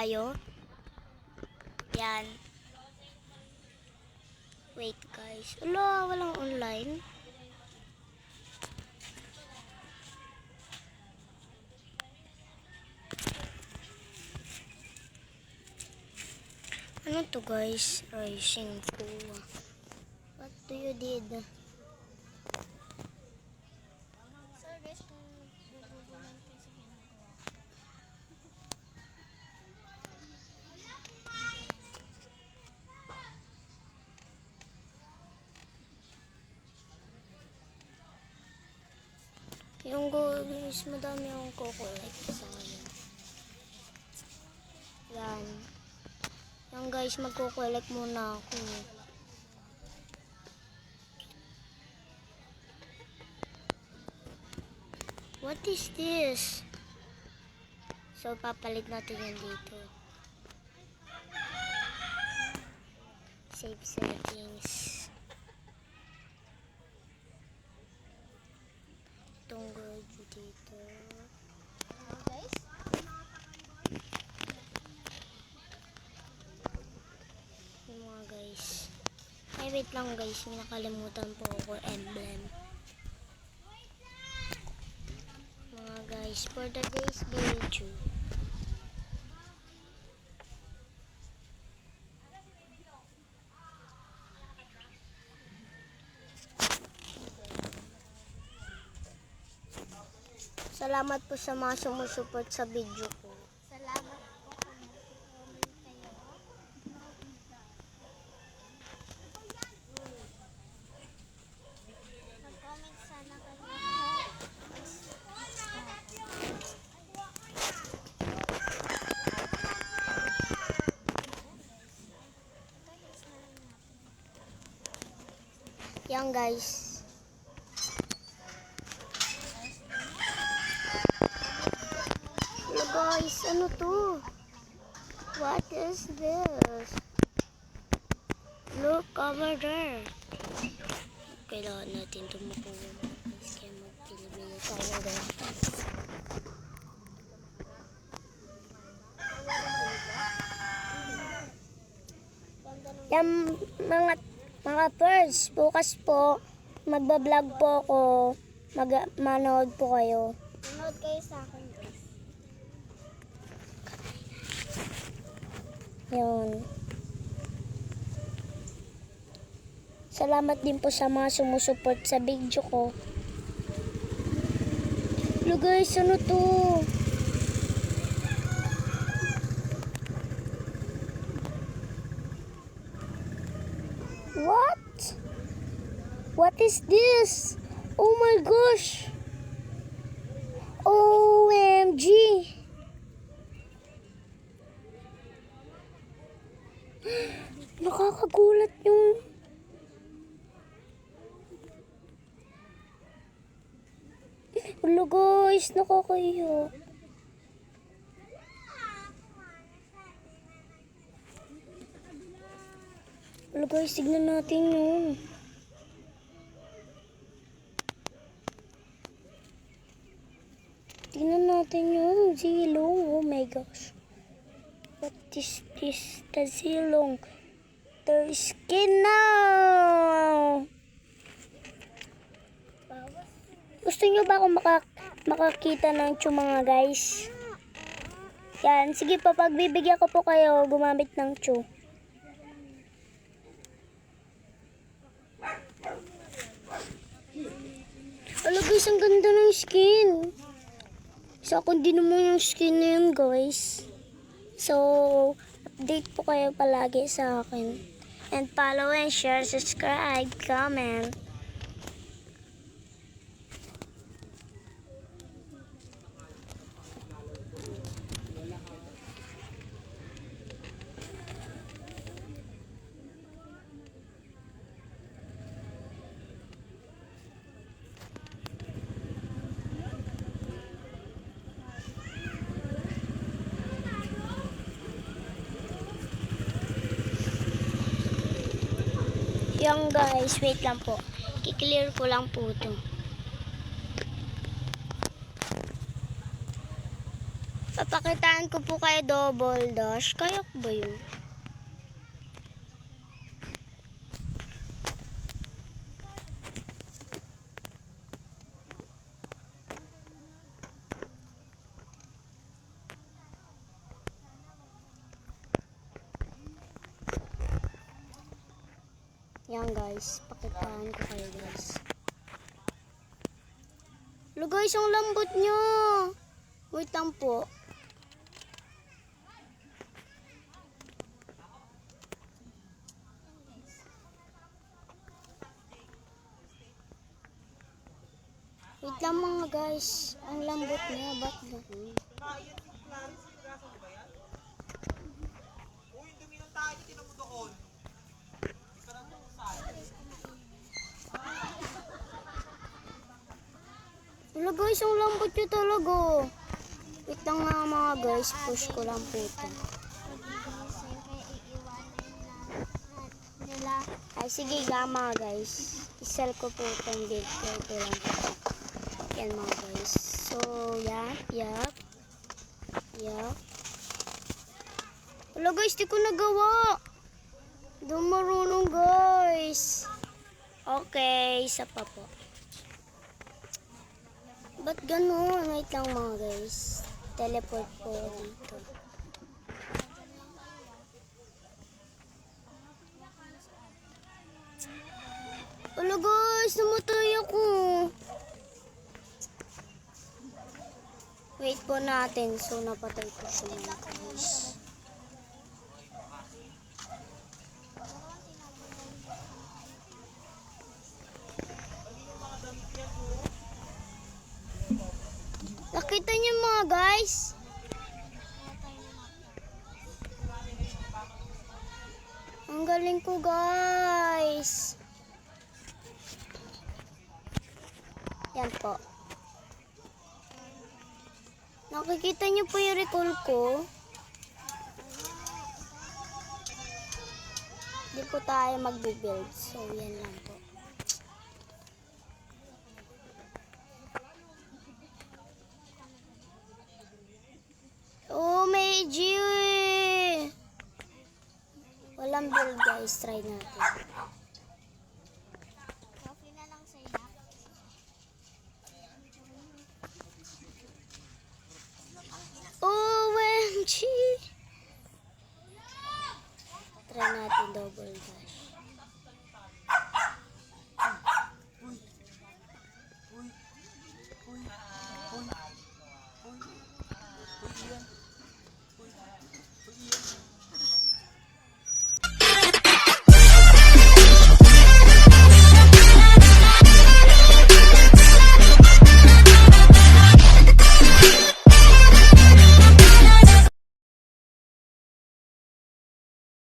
tayo. Yan. Wait guys. Wala, walang online. Ano to guys? Rising po. What do you did? Sir guys, kung bububuhan kayo sa ginagawa. Yung guys, madami akong kukolect sa ngayon. Yan. Yan guys, magkukolect muna ako. What is this? So, papalit natin yan dito. Save settings. Itong gold dito. Guys, Yung mga guys. Ay, wait lang guys. May nakalimutan po ako emblem. Mga guys, for the day's video. Salamat po sa mga sumusuport sa video ko. salamat po kung nag-comment kayo. Mag-comment sana kayo. Yan guys. Hello guys, ano to? What is this? Look over there. Kailangan natin tumukuha guys, kaya magpili-bili tayo ng gatas. Yan mga birds, bukas po magbablog po ako. Manood po kayo. Manood kayo sa akin guys. Yun. Salamat din po sa mga sumusuport sa video ko. Hello guys, ano to? What? What is this? Oh my gosh! OMG! Nakakagulat yung... Hello guys, nakakahiya. Hello guys, tignan natin yun. Tignan natin yung zilong. Oh my gosh. What is this? The zilong. Their skin now. Gusto nyo ba ako makakita ng chew mga guys? Yan. Sige pa, pagbibigyan ko po kayo gumamit ng chew. Ala guys, ang ganda ng skin. So, kung di naman yung skin na yun guys. So, update po kayo palagi sa akin. And follow and share, subscribe, comment. Yung guys, wait lang po. I-clear ko lang po ito. Papakitaan ko po kayo double dash. Kaya ko ba yun? Yan guys, pakitaan ko kayo guys. Hello guys, ang lambot nyo. Wait lang po. Wait lang mga guys, ang lambot niya, ba't ganun? Hello guys, ang lambot nyo talaga. Wait lang nga mga guys, push ko lang po ito. Nila. Ay sige nga mga guys, isel ko po itong gate ko. Ito lang po. Yan mga guys. So, yap. Hello guys, di ko nagawa. Di marunong guys. Okay, isa pa po. Ba't ganun? Wait lang mga guys. Teleport po dito. Hello guys, namatay ako. Wait po natin. So, napatay po siya mga guys. Nakita niyo mga guys? Ang galing ko guys. Yan po. Nakikita niyo po yung recall ko. Hindi po tayo magbe-build. So, yan lang po. Oh, may G! Walang build guys. Try natin. Coffee na lang sa ina. OMG! Try natin double dash.